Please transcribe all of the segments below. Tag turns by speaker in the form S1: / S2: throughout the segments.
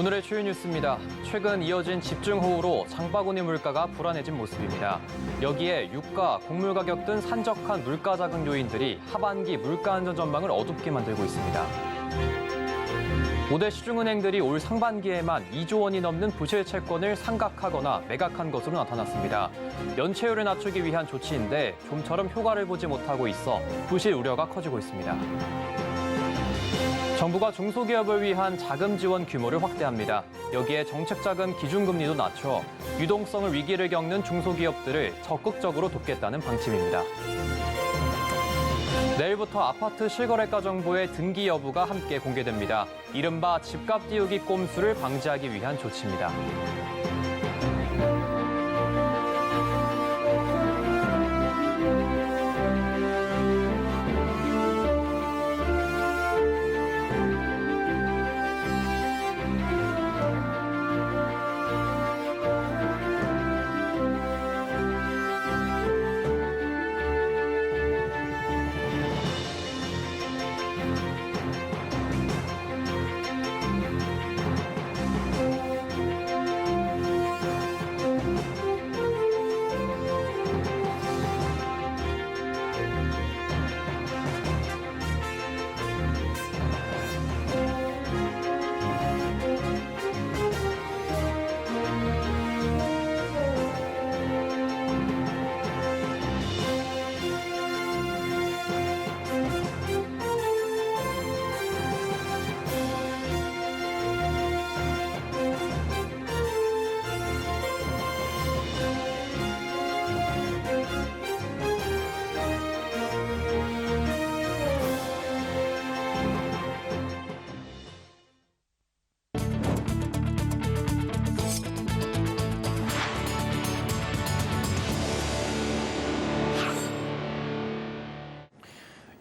S1: 오늘의 주요 뉴스입니다. 최근 이어진 집중호우로 장바구니 물가가 불안해진 모습입니다. 여기에 유가, 곡물 가격 등 산적한 물가 자극 요인들이 하반기 물가 안전 전망을 어둡게 만들고 있습니다. 5대 시중은행들이 올 상반기에만 2조 원이 넘는 부실 채권을 상각하거나 매각한 것으로 나타났습니다. 연체율을 낮추기 위한 조치인데 좀처럼 효과를 보지 못하고 있어 부실 우려가 커지고 있습니다. 정부가 중소기업을 위한 자금 지원 규모를 확대합니다. 여기에 정책자금 기준금리도 낮춰 유동성을 위기를 겪는 중소기업들을 적극적으로 돕겠다는 방침입니다. 내일부터 아파트 실거래가 정보의 등기 여부가 함께 공개됩니다. 이른바 집값 띄우기 꼼수를 방지하기 위한 조치입니다.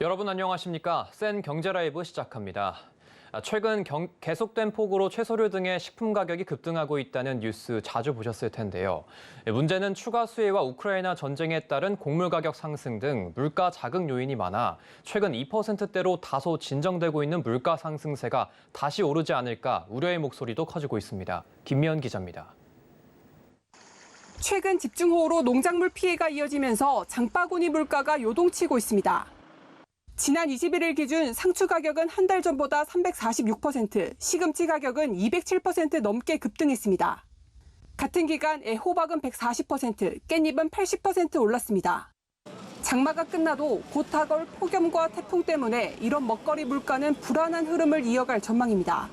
S1: 여러분 안녕하십니까? 센 경제라이브 시작합니다. 최근 계속된 폭우로 채소류 등의 식품 가격이 급등하고 있다는 뉴스 자주 보셨을 텐데요. 문제는 추가 수해와 우크라이나 전쟁에 따른 곡물 가격 상승 등 물가 자극 요인이 많아 최근 2%대로 다소 진정되고 있는 물가 상승세가 다시 오르지 않을까 우려의 목소리도 커지고 있습니다. 김미연 기자입니다.
S2: 최근 집중호우로 농작물 피해가 이어지면서 장바구니 물가가 요동치고 있습니다. 지난 21일 기준 상추 가격은 한 달 전보다 346%, 시금치 가격은 207% 넘게 급등했습니다. 같은 기간 애호박은 140%, 깻잎은 80% 올랐습니다. 장마가 끝나도 곧 다가올 폭염과 태풍 때문에 이런 먹거리 물가는 불안한 흐름을 이어갈 전망입니다.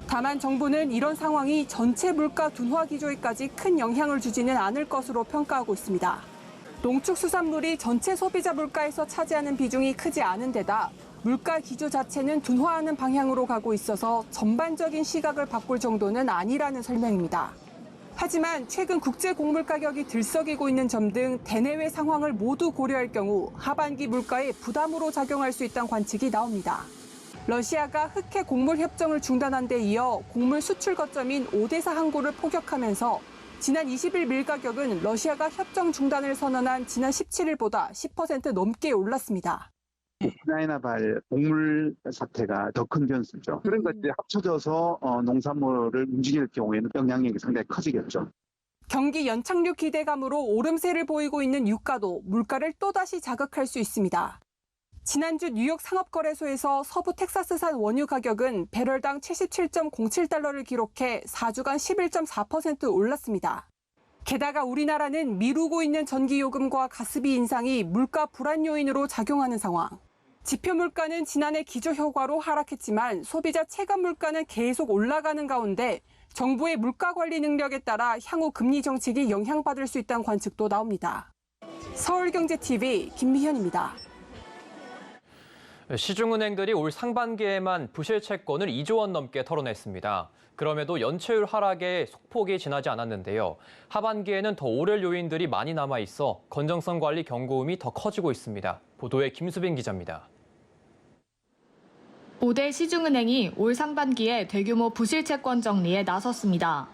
S2: 다만 정부는 이런 상황이 전체 물가 둔화 기조에까지 큰 영향을 주지는 않을 것으로 평가하고 있습니다. 농축수산물이 전체 소비자 물가에서 차지하는 비중이 크지 않은 데다 물가 기조 자체는 둔화하는 방향으로 가고 있어서 전반적인 시각을 바꿀 정도는 아니라는 설명입니다. 하지만 최근 국제 곡물 가격이 들썩이고 있는 점 등 대내외 상황을 모두 고려할 경우 하반기 물가에 부담으로 작용할 수 있다는 관측이 나옵니다. 러시아가 흑해 곡물 협정을 중단한 데 이어 곡물 수출 거점인 오데사 항구를 포격하면서 지난 20일 밀 가격은 러시아가 협정 중단을 선언한 지난 17일보다 10% 넘게 올랐습니다.
S3: 우크라이나발 곡물 사태가 더 큰 변수죠. 그런 것들이 합쳐져서 농산물을 움직일 경우에는 영향력이 상당히 커지겠죠.
S2: 경기 연착륙 기대감으로 오름세를 보이고 있는 유가도 물가를 또다시 자극할 수 있습니다. 지난주 뉴욕 상업거래소에서 서부 텍사스산 원유 가격은 배럴당 77.07달러를 기록해 4주간 11.4% 올랐습니다. 게다가 우리나라는 미루고 있는 전기요금과 가스비 인상이 물가 불안 요인으로 작용하는 상황. 지표 물가는 지난해 기저효과로 하락했지만 소비자 체감 물가는 계속 올라가는 가운데 정부의 물가 관리 능력에 따라 향후 금리 정책이 영향받을 수 있다는 관측도 나옵니다. 서울경제TV 김미현입니다.
S1: 시중은행들이 올 상반기에만 부실 채권을 2조 원 넘게 털어냈습니다. 그럼에도 연체율 하락의 속폭이 지나지 않았는데요. 하반기에는 더 오를 요인들이 많이 남아있어 건전성 관리 경고음이 더 커지고 있습니다. 보도에 김수빈 기자입니다.
S4: 5대 시중은행이 올 상반기에 대규모 부실 채권 정리에 나섰습니다.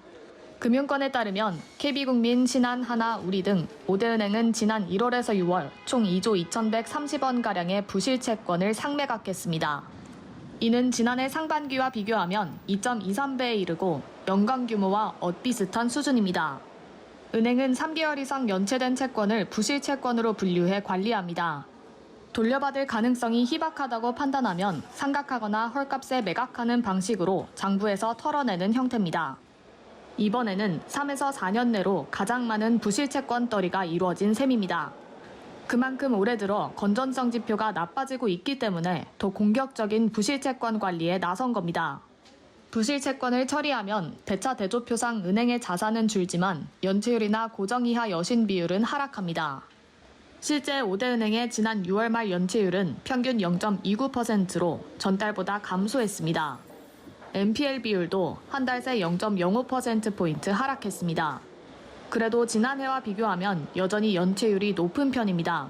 S4: 금융권에 따르면 KB국민, 신한, 하나, 우리 등 5대 은행은 지난 1월에서 6월 총 2조 2,130원가량의 부실 채권을 상매각했습니다. 이는 지난해 상반기와 비교하면 2.23배에 이르고 연간 규모와 엇비슷한 수준입니다. 은행은 3개월 이상 연체된 채권을 부실 채권으로 분류해 관리합니다. 돌려받을 가능성이 희박하다고 판단하면 상각하거나 헐값에 매각하는 방식으로 장부에서 털어내는 형태입니다. 이번에는 3에서 4년 내로 가장 많은 부실 채권 떨이가 이루어진 셈입니다. 그만큼 올해 들어 건전성 지표가 나빠지고 있기 때문에 더 공격적인 부실 채권 관리에 나선 겁니다. 부실 채권을 처리하면 대차 대조표상 은행의 자산은 줄지만 연체율이나 고정 이하 여신 비율은 하락합니다. 실제 5대 은행의 지난 6월 말 연체율은 평균 0.29%로 전달보다 감소했습니다. NPL 비율도 한 달 새 0.05%포인트 하락했습니다. 그래도 지난해와 비교하면 여전히 연체율이 높은 편입니다.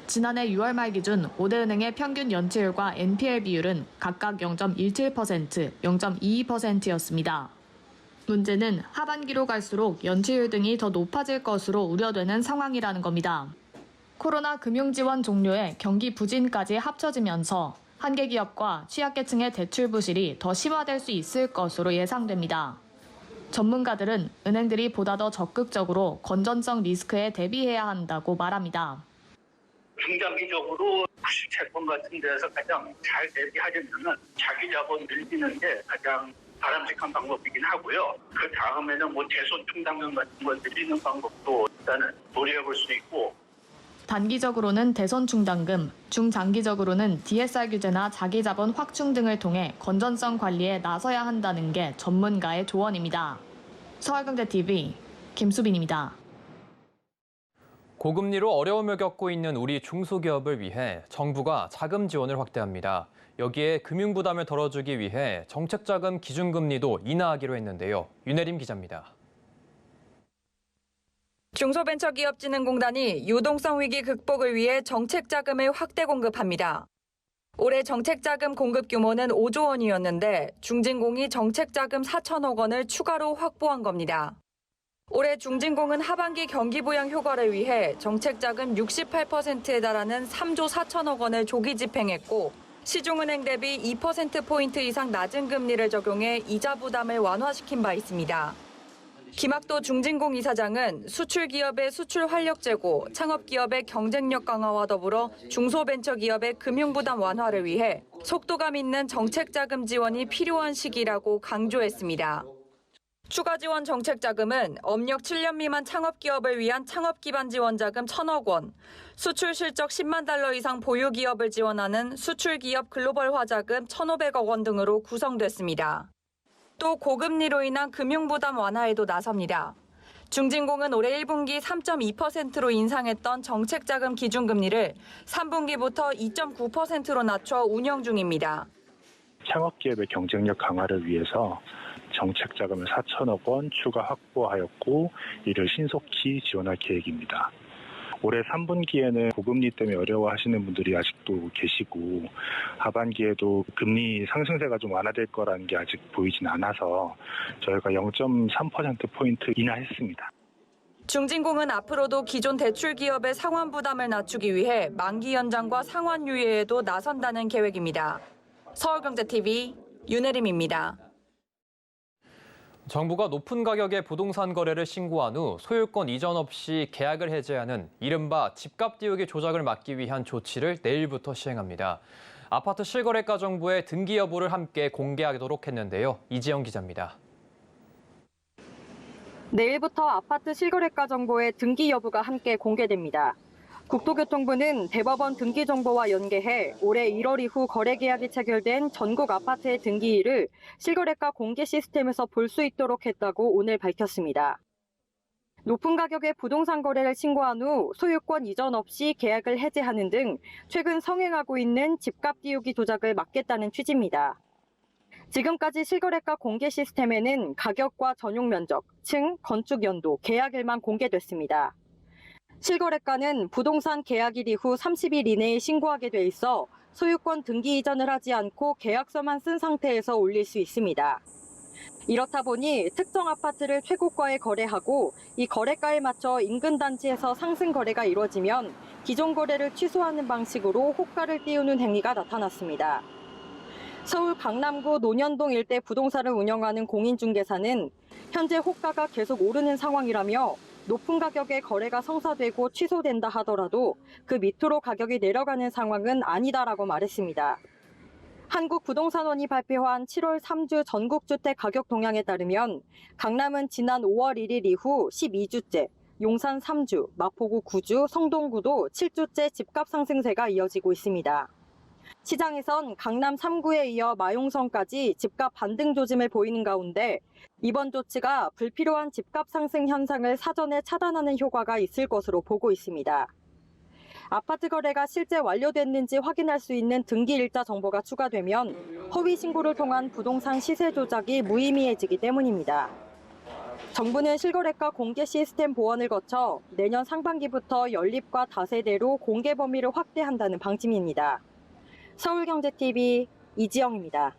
S4: 지난해 6월 말 기준 5대 은행의 평균 연체율과 NPL 비율은 각각 0.17%, 0.22%였습니다. 문제는 하반기로 갈수록 연체율 등이 더 높아질 것으로 우려되는 상황이라는 겁니다. 코로나 금융지원 종료에 경기 부진까지 합쳐지면서 한계 기업과 취약계층의 대출 부실이 더 심화될 수 있을 것으로 예상됩니다. 전문가들은 은행들이 보다 더 적극적으로 건전성 리스크에 대비해야 한다고 말합니다.
S5: 중장기적으로 부실 채권 같은 데서 가장 잘 대비하려면 자기 자본 늘리는 게 가장 바람직한 방법이긴 하고요. 그 다음에는 대손 충당금 같은 걸 늘리는 방법도 일단은 고려해 볼 수 있고.
S4: 단기적으로는 대손 충당금, 중장기적으로는 DSR 규제나 자기자본 확충 등을 통해 건전성 관리에 나서야 한다는 게 전문가의 조언입니다. 서울경제TV 김수빈입니다.
S1: 고금리로 어려움을 겪고 있는 우리 중소기업을 위해 정부가 자금 지원을 확대합니다. 여기에 금융부담을 덜어주기 위해 정책자금 기준금리도 인하하기로 했는데요. 윤혜림 기자입니다.
S6: 중소벤처기업진흥공단이 유동성 위기 극복을 위해 정책자금을 확대 공급합니다. 올해 정책자금 공급 규모는 5조 원이었는데 중진공이 정책자금 4천억 원을 추가로 확보한 겁니다. 올해 중진공은 하반기 경기 부양 효과를 위해 정책자금 68%에 달하는 3조 4천억 원을 조기 집행했고 시중은행 대비 2%포인트 이상 낮은 금리를 적용해 이자 부담을 완화시킨 바 있습니다. 김학도 중진공 이사장은 수출기업의 수출 활력 제고, 창업기업의 경쟁력 강화와 더불어 중소벤처기업의 금융부담 완화를 위해 속도감 있는 정책자금 지원이 필요한 시기라고 강조했습니다. 추가 지원 정책자금은 업력 7년 미만 창업기업을 위한 창업기반 지원자금 1,000억 원, 수출 실적 10만 달러 이상 보유 기업을 지원하는 수출기업 글로벌화 자금 1,500억 원 등으로 구성됐습니다. 또 고금리로 인한 금융부담 완화에도 나섭니다. 중진공은 올해 1분기 3.2%로 인상했던 정책자금 기준금리를 3분기부터 2.9%로 낮춰 운영 중입니다.
S7: 창업기업의 경쟁력 강화를 위해서 정책자금을 4천억 원 추가 확보하였고 이를 신속히 지원할 계획입니다. 올해 3분기에는 고금리 때문에 어려워하시는 분들이 아직도 계시고 하반기에도 금리 상승세가 좀 완화될 거라는 게 아직 보이진 않아서 저희가 0.3%포인트 인하했습니다.
S6: 중진공은 앞으로도 기존 대출 기업의 상환 부담을 낮추기 위해 만기 연장과 상환 유예에도 나선다는 계획입니다. 서울경제TV 윤혜림입니다.
S1: 정부가 높은 가격의 부동산 거래를 신고한 후 소유권 이전 없이 계약을 해제하는 이른바 집값 띄우기 조작을 막기 위한 조치를 내일부터 시행합니다. 아파트 실거래가 정보의 등기 여부를 함께 공개하도록 했는데요. 이지영 기자입니다.
S8: 내일부터 아파트 실거래가 정보의 등기 여부가 함께 공개됩니다. 국토교통부는 대법원 등기 정보와 연계해 올해 1월 이후 거래 계약이 체결된 전국 아파트의 등기일을 실거래가 공개 시스템에서 볼 수 있도록 했다고 오늘 밝혔습니다. 높은 가격의 부동산 거래를 신고한 후 소유권 이전 없이 계약을 해제하는 등 최근 성행하고 있는 집값 띄우기 조작을 막겠다는 취지입니다. 지금까지 실거래가 공개 시스템에는 가격과 전용 면적, 층, 건축 연도, 계약일만 공개됐습니다. 실거래가는 부동산 계약일 이후 30일 이내에 신고하게 돼 있어 소유권 등기 이전을 하지 않고 계약서만 쓴 상태에서 올릴 수 있습니다. 이렇다 보니 특정 아파트를 최고가에 거래하고 이 거래가에 맞춰 인근 단지에서 상승 거래가 이루어지면 기존 거래를 취소하는 방식으로 호가를 띄우는 행위가 나타났습니다. 서울 강남구 논현동 일대 부동산을 운영하는 공인중개사는 현재 호가가 계속 오르는 상황이라며 높은 가격에 거래가 성사되고 취소된다 하더라도 그 밑으로 가격이 내려가는 상황은 아니다라고 말했습니다. 한국부동산원이 발표한 7월 3주 전국주택 가격 동향에 따르면 강남은 지난 5월 1일 이후 12주째, 용산 3주, 마포구 9주, 성동구도 7주째 집값 상승세가 이어지고 있습니다. 시장에선 강남 3구에 이어 마용성까지 집값 반등 조짐을 보이는 가운데 이번 조치가 불필요한 집값 상승 현상을 사전에 차단하는 효과가 있을 것으로 보고 있습니다. 아파트 거래가 실제 완료됐는지 확인할 수 있는 등기일자 정보가 추가되면 허위 신고를 통한 부동산 시세 조작이 무의미해지기 때문입니다. 정부는 실거래가 공개 시스템 보완을 거쳐 내년 상반기부터 연립과 다세대로 공개 범위를 확대한다는 방침입니다. 서울경제TV 이지영입니다.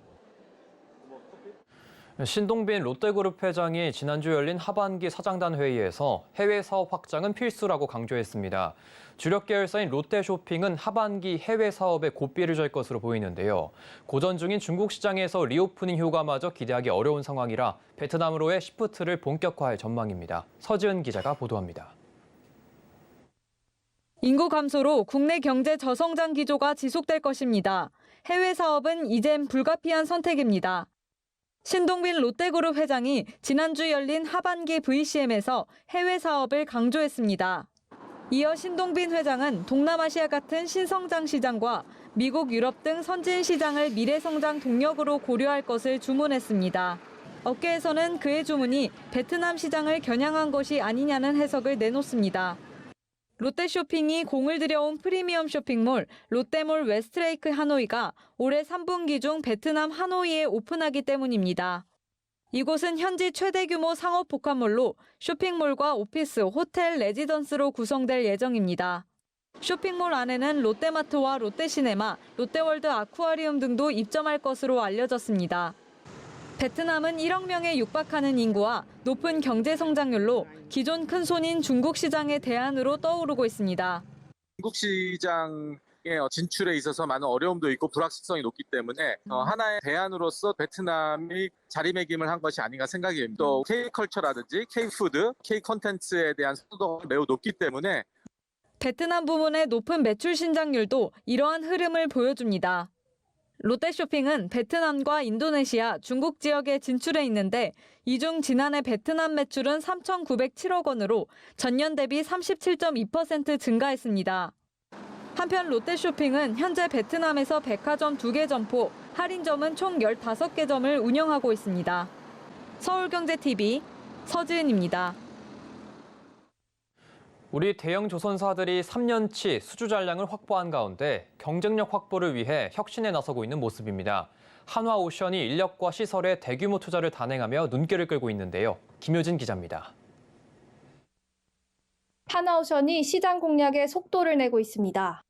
S1: 신동빈 롯데그룹 회장이 지난주 열린 하반기 사장단 회의에서 해외 사업 확장은 필수라고 강조했습니다. 주력 계열사인 롯데쇼핑은 하반기 해외 사업에 고삐를 줄 것으로 보이는데요. 고전 중인 중국 시장에서 리오프닝 효과마저 기대하기 어려운 상황이라 베트남으로의 시프트를 본격화할 전망입니다. 서지은 기자가 보도합니다.
S9: 인구 감소로 국내 경제 저성장 기조가 지속될 것입니다. 해외 사업은 이젠 불가피한 선택입니다. 신동빈 롯데그룹 회장이 지난주 열린 하반기 VCM에서 해외 사업을 강조했습니다. 이어 신동빈 회장은 동남아시아 같은 신성장 시장과 미국, 유럽 등 선진 시장을 미래 성장 동력으로 고려할 것을 주문했습니다. 업계에서는 그의 주문이 베트남 시장을 겨냥한 것이 아니냐는 해석을 내놓습니다. 롯데쇼핑이 공을 들여온 프리미엄 쇼핑몰 롯데몰 웨스트레이크 하노이가 올해 3분기 중 베트남 하노이에 오픈하기 때문입니다. 이곳은 현지 최대 규모 상업 복합몰로 쇼핑몰과 오피스, 호텔, 레지던스로 구성될 예정입니다. 쇼핑몰 안에는 롯데마트와 롯데시네마, 롯데월드 아쿠아리움 등도 입점할 것으로 알려졌습니다. 베트남은 1억 명에 육박하는 인구와 높은 경제 성장률로 기존 큰손인 중국 시장의 대안으로 떠오르고 있습니다.
S10: 중국 시장의 진출에 있어서 많은 어려움도 있고 불확실성이 높기 때문에 하나의 대안으로서 베트남이 자리매김을 한 것이 아닌가 생각이 됩니다. 또 K컬처라든지 K푸드, K콘텐츠에 대한 선호도가 매우 높기 때문에
S9: 베트남 부문의 높은 매출 신장률도 이러한 흐름을 보여줍니다. 롯데쇼핑은 베트남과 인도네시아, 중국 지역에 진출해 있는데 이 중 지난해 베트남 매출은 3,907억 원으로 전년 대비 37.2% 증가했습니다. 한편 롯데쇼핑은 현재 베트남에서 백화점 2개 점포, 할인점은 총 15개 점을 운영하고 있습니다. 서울경제TV 서지은입니다.
S1: 우리 대형 조선사들이 3년치 수주 잔량을 확보한 가운데 경쟁력 확보를 위해 혁신에 나서고 있는 모습입니다. 한화오션이 인력과 시설에 대규모 투자를 단행하며 눈길을 끌고 있는데요. 김효진 기자입니다.
S11: 한화오션이 시장 공략에 속도를 내고 있습니다.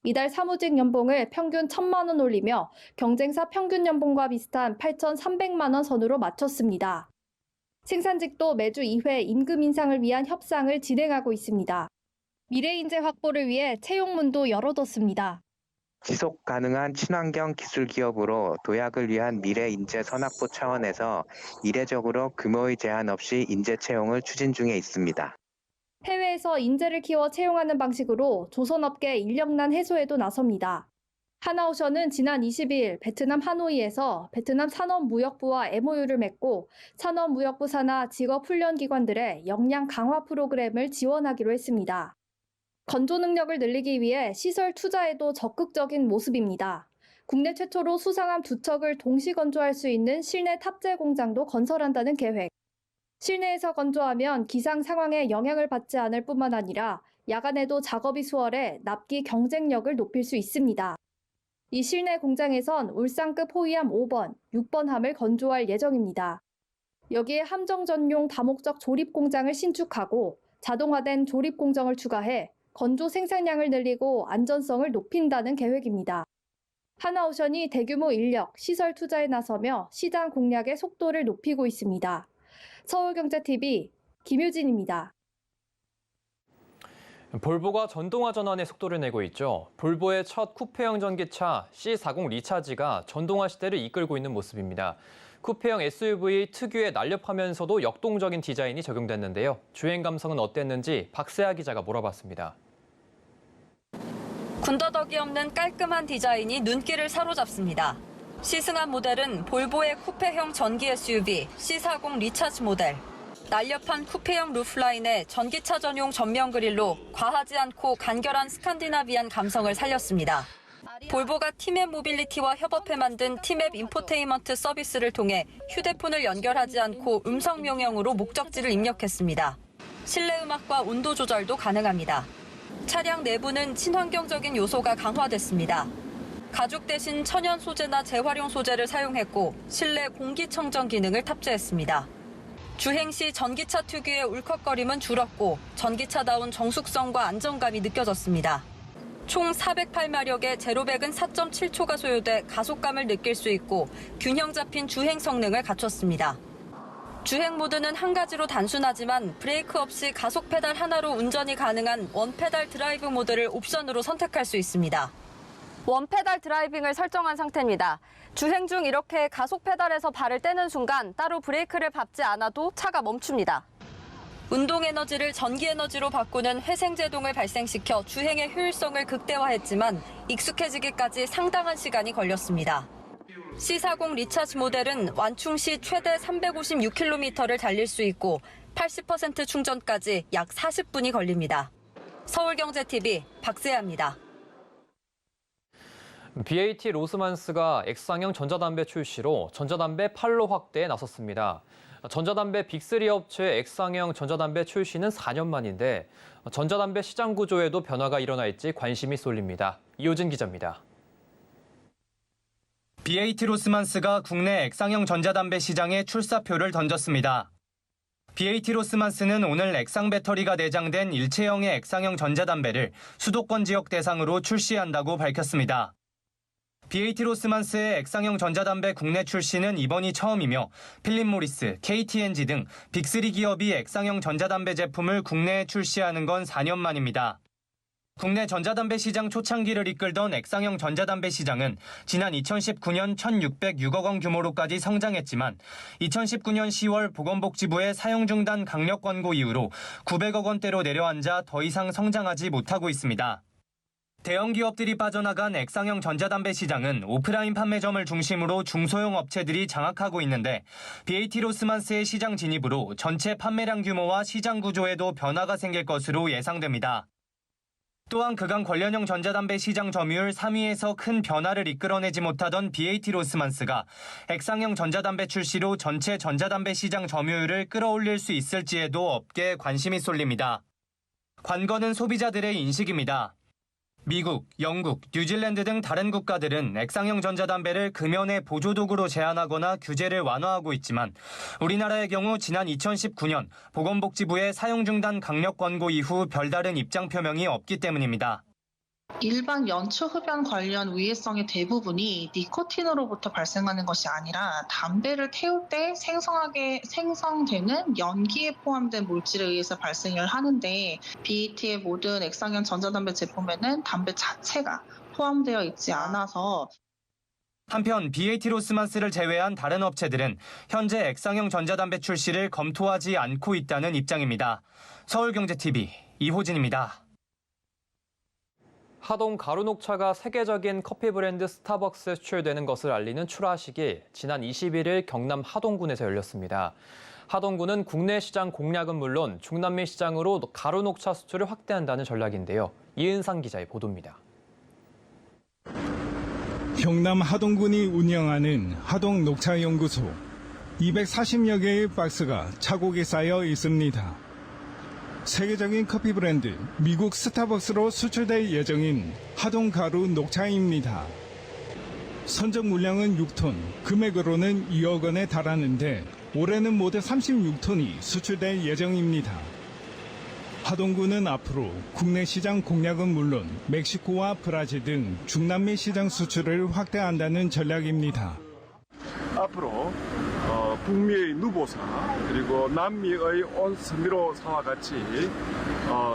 S11: 이달 사무직 연봉을 평균 1,000만 원 올리며 경쟁사 평균 연봉과 비슷한 8,300만 원 선으로 맞췄습니다. 생산직도 매주 2회 임금 인상을 위한 협상을 진행하고 있습니다. 미래 인재 확보를 위해 채용문도 열어뒀습니다.
S12: 지속 가능한 친환경 기술 기업으로 도약을 위한 미래 인재 선확보 차원에서 이례적으로 규모의 제한 없이 인재 채용을 추진 중에 있습니다.
S11: 해외에서 인재를 키워 채용하는 방식으로 조선업계 인력난 해소에도 나섭니다. 한화오션은 지난 22일 베트남 하노이에서 베트남 산업무역부와 MOU를 맺고 산업무역부 산하 직업훈련기관들의 역량 강화 프로그램을 지원하기로 했습니다. 건조 능력을 늘리기 위해 시설 투자에도 적극적인 모습입니다. 국내 최초로 수상함 2척을 동시 건조할 수 있는 실내 탑재 공장도 건설한다는 계획. 실내에서 건조하면 기상 상황에 영향을 받지 않을 뿐만 아니라 야간에도 작업이 수월해 납기 경쟁력을 높일 수 있습니다. 이 실내 공장에선 울산급 호위함 5번, 6번 함을 건조할 예정입니다. 여기에 함정 전용 다목적 조립 공장을 신축하고 자동화된 조립 공정을 추가해 건조 생산량을 늘리고 안전성을 높인다는 계획입니다. 한화오션이 대규모 인력, 시설 투자에 나서며 시장 공략의 속도를 높이고 있습니다. 서울경제TV 김효진입니다.
S1: 볼보가 전동화 전환의 속도를 내고 있죠. 볼보의 첫 쿠페형 전기차 C40 리차지가 전동화 시대를 이끌고 있는 모습입니다. 쿠페형 SUV 특유의 날렵하면서도 역동적인 디자인이 적용됐는데요. 주행 감성은 어땠는지 박세아 기자가 물어봤습니다.
S6: 군더더기 없는 깔끔한 디자인이 눈길을 사로잡습니다. 시승한 모델은 볼보의 쿠페형 전기 SUV C40 리차지 모델. 날렵한 쿠페형 루프라인에 전기차 전용 전면 그릴로 과하지 않고 간결한 스칸디나비안 감성을 살렸습니다. 볼보가 티맵 모빌리티와 협업해 만든 티맵 인포테인먼트 서비스를 통해 휴대폰을 연결하지 않고 음성 명령으로 목적지를 입력했습니다. 실내 음악과 온도 조절도 가능합니다. 차량 내부는 친환경적인 요소가 강화됐습니다. 가죽 대신 천연 소재나 재활용 소재를 사용했고 실내 공기청정 기능을 탑재했습니다. 주행 시 전기차 특유의 울컥거림은 줄었고 전기차다운 정숙성과 안정감이 느껴졌습니다. 총 408마력의 제로백은 4.7초가 소요돼 가속감을 느낄 수 있고 균형 잡힌 주행 성능을 갖췄습니다. 주행 모드는 한 가지로 단순하지만 브레이크 없이 가속 페달 하나로 운전이 가능한 원페달 드라이브 모드를 옵션으로 선택할 수 있습니다. 원페달 드라이빙을 설정한 상태입니다. 주행 중 이렇게 가속 페달에서 발을 떼는 순간 따로 브레이크를 밟지 않아도 차가 멈춥니다. 운동 에너지를 전기 에너지로 바꾸는 회생제동을 발생시켜 주행의 효율성을 극대화했지만 익숙해지기까지 상당한 시간이 걸렸습니다. C40 리차지 모델은 완충 시 최대 356km를 달릴 수 있고 80% 충전까지 약 40분이 걸립니다. 서울경제TV 박세아입니다.
S1: BAT 로스만스가 X상형 전자담배 출시로 전자담배 판로 확대에 나섰습니다. 전자담배 빅3 업체의 X상형 전자담배 출시는 4년 만인데 전자담배 시장 구조에도 변화가 일어날지 관심이 쏠립니다. 이호진 기자입니다.
S13: BAT 로스만스가 국내 X상형 전자담배 시장에 출사표를 던졌습니다. BAT 로스만스는 오늘 액상 배터리가 내장된 일체형의 X상형 전자담배를 수도권 지역 대상으로 출시한다고 밝혔습니다. BAT 로스만스의 X상형 전자담배 국내 출시는 이번이 처음이며 필립 모리스, KT&G 등 빅3 기업이 X상형 전자담배 제품을 국내에 출시하는 건 4년 만입니다. 국내 전자담배 시장 초창기를 이끌던 X상형 전자담배 시장은 지난 2019년 1,606억 원 규모로까지 성장했지만 2019년 10월 보건복지부의 사용 중단 강력 권고 이후로 900억 원대로 내려앉아 더 이상 성장하지 못하고 있습니다. 대형 기업들이 빠져나간 X상형 전자담배 시장은 오프라인 판매점을 중심으로 중소형 업체들이 장악하고 있는데 BAT 로스만스의 시장 진입으로 전체 판매량 규모와 시장 구조에도 변화가 생길 것으로 예상됩니다. 또한 그간 관련형 전자담배 시장 점유율 3위에서 큰 변화를 이끌어내지 못하던 BAT 로스만스가 X상형 전자담배 출시로 전체 전자담배 시장 점유율을 끌어올릴 수 있을지에도 업계에 관심이 쏠립니다. 관건은 소비자들의 인식입니다. 미국, 영국, 뉴질랜드 등 다른 국가들은 X상형 전자담배를 금연의 보조도구로 제한하거나 규제를 완화하고 있지만 우리나라의 경우 지난 2019년 보건복지부의 사용 중단 강력 권고 이후 별다른 입장 표명이 없기 때문입니다.
S14: 일반 연초 흡연 관련 위해성의 대부분이 니코틴으로부터 발생하는 것이 아니라 담배를 태울 때 생성되는 연기에 포함된 물질에 의해서 발생을 하는데 BAT의 모든 X상형 전자담배 제품에는 담배 자체가 포함되어 있지 않아서
S13: 한편 BAT 로스만스를 제외한 다른 업체들은 현재 X상형 전자담배 출시를 검토하지 않고 있다는 입장입니다. 서울경제TV 이호진입니다.
S1: 하동 가루녹차가 세계적인 커피 브랜드 스타벅스에 수출되는 것을 알리는 출하식이 지난 21일 경남 하동군에서 열렸습니다. 하동군은 국내 시장 공략은 물론 중남미 시장으로 가루녹차 수출을 확대한다는 전략인데요. 이은상 기자의 보도입니다.
S15: 경남 하동군이 운영하는 하동녹차연구소. 240여 개의 박스가 차곡에 쌓여 있습니다. 세계적인 커피 브랜드 미국 스타벅스로 수출될 예정인 하동 가루 녹차입니다. 선적 물량은 6톤, 금액으로는 2억 원에 달하는데 올해는 모두 36톤이 수출될 예정입니다. 하동군은 앞으로 국내 시장 공략은 물론 멕시코와 브라질 등 중남미 시장 수출을 확대한다는 전략입니다.
S16: 앞으로 북미의 누보사 그리고 남미의 온스미로사와 같이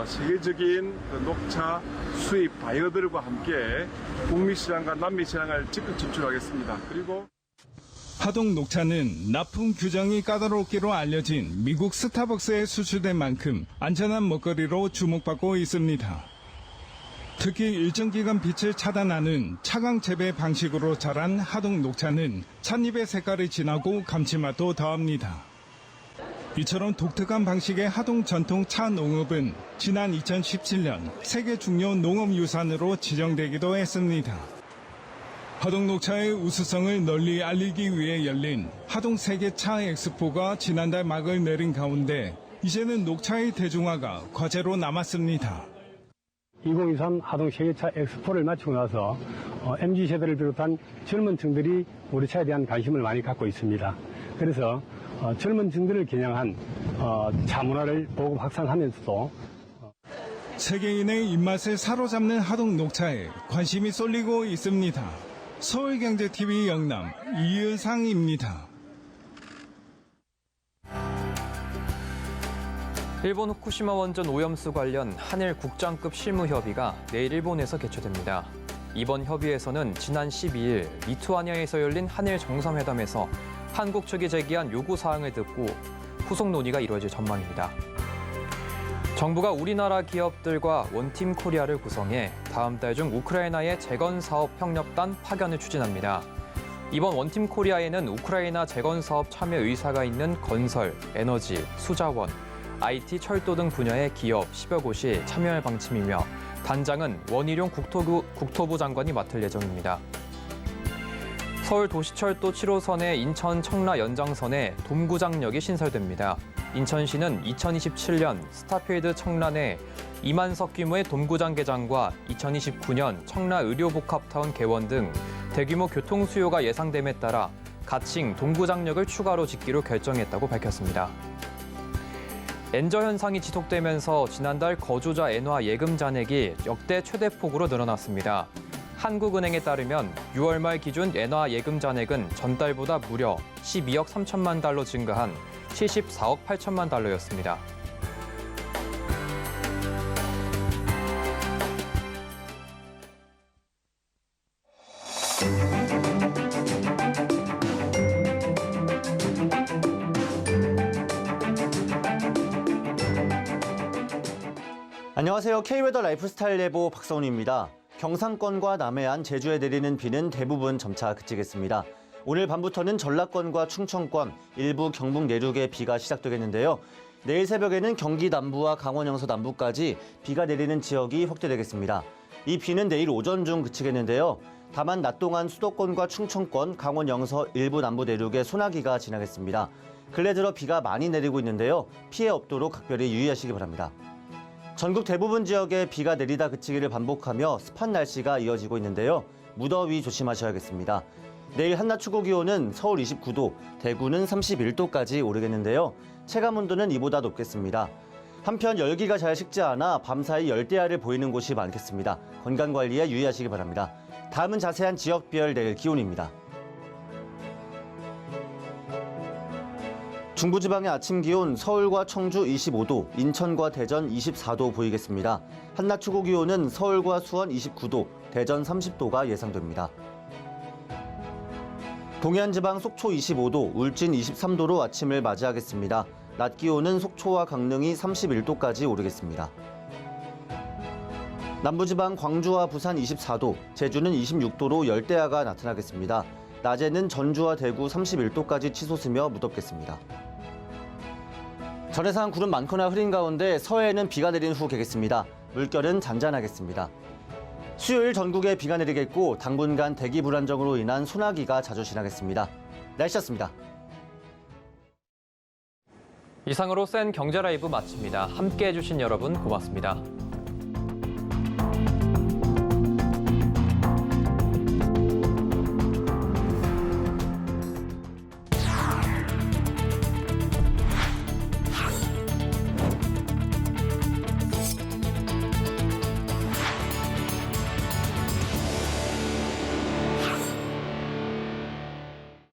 S16: 세계적인 녹차 수입 바이어들과 함께 북미 시장과 남미 시장을 적극 진출하겠습니다. 그리고
S15: 하동 녹차는 납품 규정이 까다롭기로 알려진 미국 스타벅스에 수출된 만큼 안전한 먹거리로 주목받고 있습니다. 특히 일정 기간 빛을 차단하는 차광 재배 방식으로 자란 하동 녹차는 찻잎의 색깔이 진하고 감칠맛도 더합니다. 이처럼 독특한 방식의 하동 전통 차 농업은 지난 2017년 세계 중요 농업유산으로 지정되기도 했습니다. 하동 녹차의 우수성을 널리 알리기 위해 열린 하동 세계 차 엑스포가 지난달 막을 내린 가운데 이제는 녹차의 대중화가 과제로 남았습니다.
S17: 2023 하동 세계차 엑스포를 마치고 나서 MZ세대를 비롯한 젊은 층들이 우리 차에 대한 관심을 많이 갖고 있습니다. 그래서 젊은 층들을 겨냥한 차 문화를 보급 확산하면서도
S15: 세계인의 입맛을 사로잡는 하동 녹차에 관심이 쏠리고 있습니다. 서울경제TV 영남 이은상입니다.
S1: 일본 후쿠시마 원전 오염수 관련 한일 국장급 실무협의가 내일 일본에서 개최됩니다. 이번 협의에서는 지난 12일 리투아니아에서 열린 한일 정상회담에서 한국 측이 제기한 요구사항을 듣고 후속 논의가 이루어질 전망입니다. 정부가 우리나라 기업들과 원팀 코리아를 구성해 다음 달 중 우크라이나의 재건사업 협력단 파견을 추진합니다. 이번 원팀 코리아에는 우크라이나 재건사업 참여 의사가 있는 건설, 에너지, 수자원, IT, 철도 등 분야의 기업 10여 곳이 참여할 방침이며 단장은 원희룡 국토부 장관이 맡을 예정입니다. 서울 도시철도 7호선의 인천 청라 연장선에 돔구장역이 신설됩니다. 인천시는 2027년 스타필드 청라내 2만석 규모의 돔구장 개장과 2029년 청라 의료복합타운 개원 등 대규모 교통 수요가 예상됨에 따라 가칭 돔구장역을 추가로 짓기로 결정했다고 밝혔습니다. 엔저 현상이 지속되면서 지난달 거주자 엔화 예금 잔액이 역대 최대폭으로 늘어났습니다. 한국은행에 따르면 6월 말 기준 엔화 예금 잔액은 전달보다 무려 12억 3천만 달러 증가한 74억 8천만 달러였습니다.
S18: 안녕하세요. K웨더 라이프스타일 예보 박성훈입니다. 경상권과 남해안, 제주에 내리는 비는 대부분 점차 그치겠습니다. 오늘 밤부터는 전라권과 충청권, 일부 경북 내륙에 비가 시작되겠는데요. 내일 새벽에는 경기 남부와 강원 영서 남부까지 비가 내리는 지역이 확대되겠습니다. 이 비는 내일 오전 중 그치겠는데요. 다만 낮 동안 수도권과 충청권, 강원 영서 일부 남부 내륙에 소나기가 지나겠습니다. 근래 들어 비가 많이 내리고 있는데요. 피해 없도록 각별히 유의하시기 바랍니다. 전국 대부분 지역에 비가 내리다 그치기를 반복하며 습한 날씨가 이어지고 있는데요. 무더위 조심하셔야겠습니다. 내일 한낮 최고 기온은 서울 29도, 대구는 31도까지 오르겠는데요. 체감 온도는 이보다 높겠습니다. 한편 열기가 잘 식지 않아 밤사이 열대야를 보이는 곳이 많겠습니다. 건강관리에 유의하시기 바랍니다. 다음은 자세한 지역별 내일 기온입니다. 중부지방의 아침 기온 서울과 청주 25도, 인천과 대전 24도 보이겠습니다. 한낮 최고 기온은 서울과 수원 29도, 대전 30도가 예상됩니다. 동해안지방 속초 25도, 울진 23도로 아침을 맞이하겠습니다. 낮 기온은 속초와 강릉이 31도까지 오르겠습니다. 남부지방 광주와 부산 24도, 제주는 26도로 열대야가 나타나겠습니다. 낮에는 전주와 대구 31도까지 치솟으며 무덥겠습니다. 전해상 구름 많거나 흐린 가운데 서해에는 비가 내린 후 개겠습니다. 물결은 잔잔하겠습니다. 수요일 전국에 비가 내리겠고 당분간 대기 불안정으로 인한 소나기가 자주 지나겠습니다. 날씨였습니다.
S1: 이상으로 센 경제 라이브 마칩니다. 함께해 주신 여러분 고맙습니다.